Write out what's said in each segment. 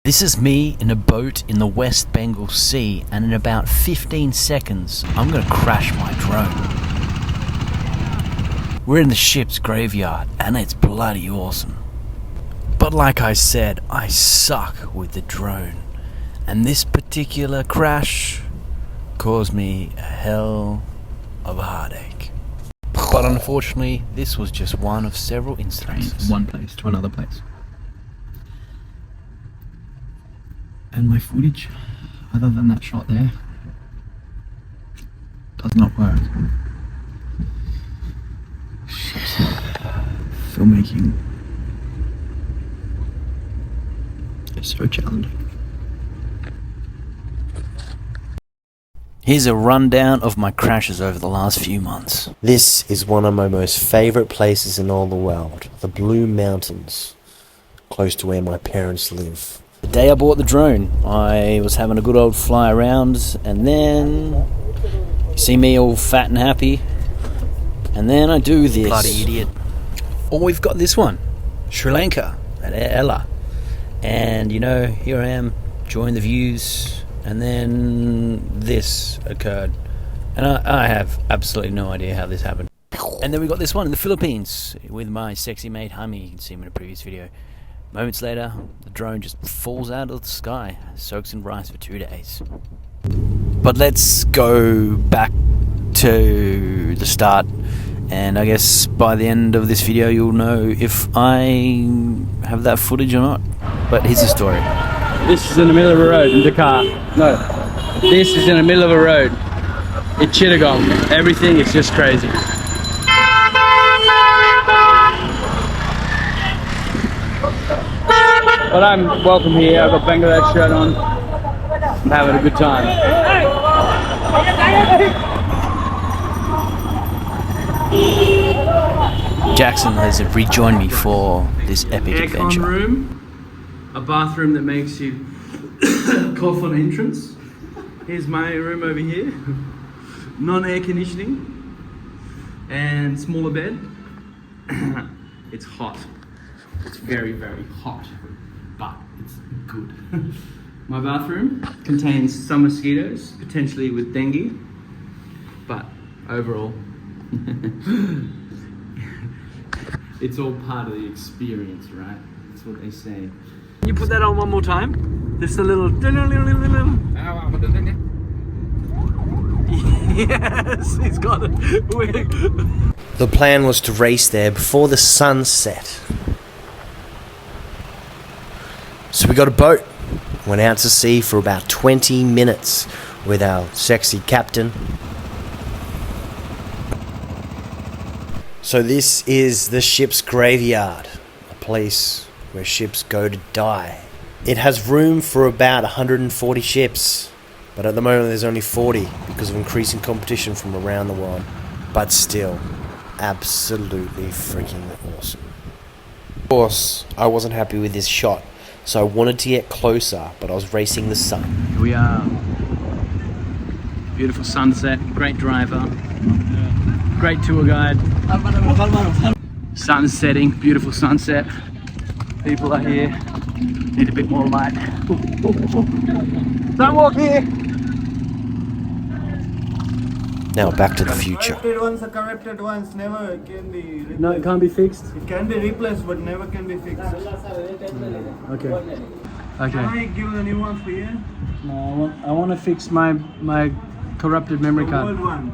This is me in a boat in the West Bengal Sea, and in about 15 seconds, I'm gonna crash my drone. We're in the ship's graveyard, and it's bloody awesome. But like I said, I suck with the drone, and this particular crash caused me a hell of a heartache. But unfortunately, this was just one of several instances. One place to another place. And my footage, other than that shot there, does not work. Shit. Filmmaking is so challenging. Here's a rundown of my crashes over the last few months. This is one of my most favourite places in all the world, the Blue Mountains, close to where my parents live. The day I bought the drone, I was having a good old fly around, and then you see me all fat and happy, and then I do this. Bloody idiot. Or we've got this one, Sri Lanka, at Ella. And you know, here I am, enjoying the views, and then this occurred. And I have absolutely no idea how this happened. And then we got this one in the Philippines, with my sexy mate Hummy. You can see him in a previous video. Moments later, the drone just falls out of the sky, soaks in rice for 2 days. But let's go back to the start, and I guess by the end of this video you'll know if I have that footage or not. But here's the story. This is in the middle of a road in Dakar. No, this is in the middle of a road in Chittagong. Everything is just crazy. But I'm welcome here. I've got Bangladesh shirt on. I'm having a good time. Jackson has rejoined me for this epic adventure. Aircon room, a bathroom that makes you cough on entrance. Here's my room over here. Non-air conditioning and smaller bed. It's hot. It's very, very hot, but it's good. My bathroom contains some mosquitoes, potentially with dengue, but overall, it's all part of the experience, right? That's what they say. Can you put that on one more time? Just a little. Yes, he's got it. The plan was to race there before the sun set. So we got a boat, went out to sea for about 20 minutes with our sexy captain. So this is the ship's graveyard, a place where ships go to die. It has room for about 140 ships, but at the moment there's only 40 because of increasing competition from around the world. But still, absolutely freaking awesome. Of course, I wasn't happy with this shot, so I wanted to get closer, but I was racing the sun. Here we are. Beautiful sunset, great driver, great tour guide. Sun setting, beautiful sunset. People are here. Need a bit more light. Don't walk here. Now back to the future. Corrupted ones are corrupted ones, never can be replaced. No, it can't be fixed. It can be replaced, but never can be fixed. Okay. Can I give the new ones for you? No, I want to fix my corrupted memory The card. old one.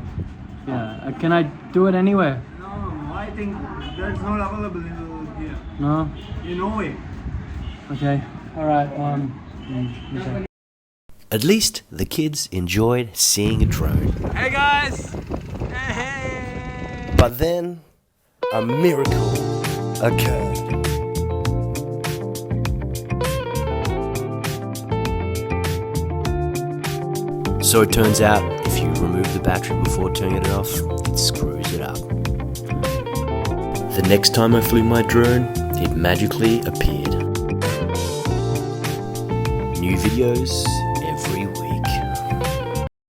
Yeah. Can I do it anywhere? No, I think that's not available here. No. You know it. Okay. All right. Okay. At least the kids enjoyed seeing a drone. Hey guys. Hey. But then, a miracle occurred. So it turns out, if you remove the battery before turning it off, it screws it up. The next time I flew my drone, it magically appeared. New videos